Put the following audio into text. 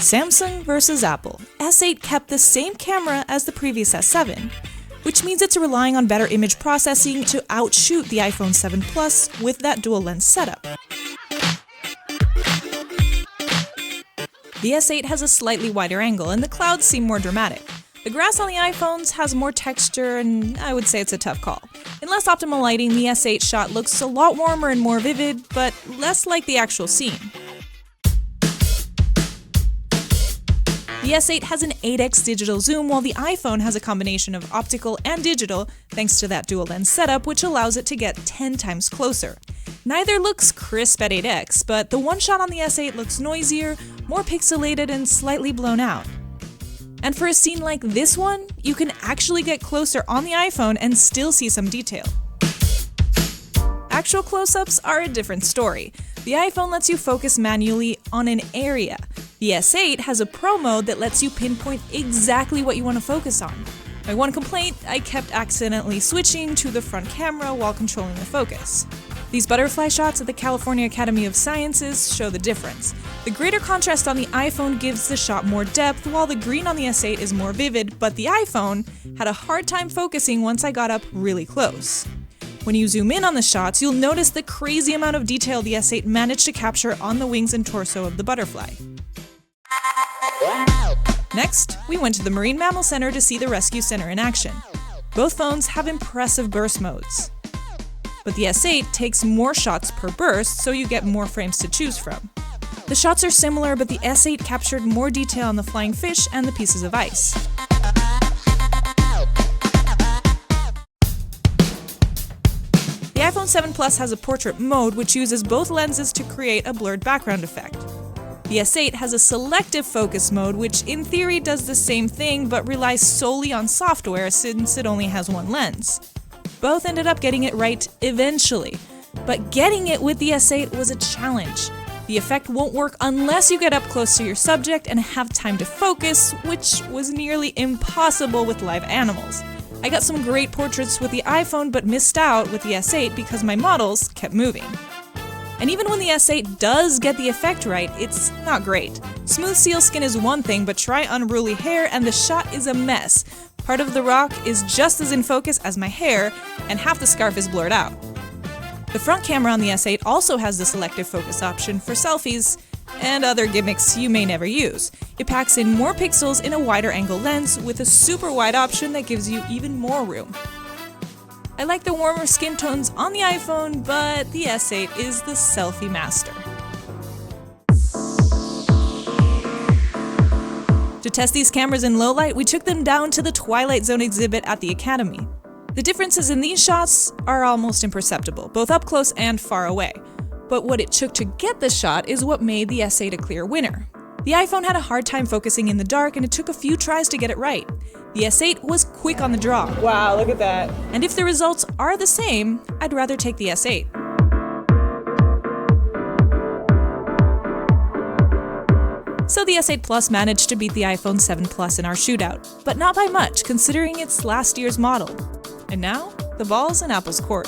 Samsung versus Apple. S8 kept the same camera as the previous S7, which means it's relying on better image processing to outshoot the iPhone 7 Plus with that dual lens setup. The S8 has a slightly wider angle and the clouds seem more dramatic. The grass on the iPhones has more texture and I would say it's a tough call. In less optimal lighting, the S8 shot looks a lot warmer and more vivid, but less like the actual scene. The S8 has an 8x digital zoom while the iPhone has a combination of optical and digital thanks to that dual lens setup, which allows it to get 10 times closer. Neither looks crisp at 8x, but the one shot on the S8 looks noisier, more pixelated, and slightly blown out. And for a scene like this one, you can actually get closer on the iPhone and still see some detail. Actual close-ups are a different story. The iPhone lets you focus manually on an area. The S8 has a Pro mode that lets you pinpoint exactly what you want to focus on. My one complaint, I kept accidentally switching to the front camera while controlling the focus. These butterfly shots at the California Academy of Sciences show the difference. The greater contrast on the iPhone gives the shot more depth, while the green on the S8 is more vivid, but the iPhone had a hard time focusing once I got up really close. When you zoom in on the shots, you'll notice the crazy amount of detail the S8 managed to capture on the wings and torso of the butterfly. Next, we went to the Marine Mammal Center to see the Rescue Center in action. Both phones have impressive burst modes, but the S8 takes more shots per burst, so you get more frames to choose from. The shots are similar, but the S8 captured more detail on the flying fish and the pieces of ice. The iPhone 7 Plus has a portrait mode, which uses both lenses to create a blurred background effect. The S8 has a selective focus mode, which in theory does the same thing, but relies solely on software since it only has one lens. Both ended up getting it right eventually, but getting it with the S8 was a challenge. The effect won't work unless you get up close to your subject and have time to focus, which was nearly impossible with live animals. I got some great portraits with the iPhone, but missed out with the S8 because my models kept moving. And even when the S8 does get the effect right, it's not great. Smooth sealskin is one thing, but try unruly hair and the shot is a mess. Part of the rock is just as in focus as my hair, and half the scarf is blurred out. The front camera on the S8 also has the selective focus option for selfies and other gimmicks you may never use. It packs in more pixels in a wider angle lens with a super wide option that gives you even more room. I like the warmer skin tones on the iPhone, but the S8 is the selfie master. To test these cameras in low light, we took them down to the Twilight Zone exhibit at the Academy. The differences in these shots are almost imperceptible, both up close and far away. But what it took to get the shot is what made the S8 a clear winner. The iPhone had a hard time focusing in the dark, and it took a few tries to get it right. The S8 was quick on the draw. Wow, look at that. And if the results are the same, I'd rather take the S8. So the S8 Plus managed to beat the iPhone 7 Plus in our shootout, but not by much considering it's last year's model. And now, the ball's in Apple's court.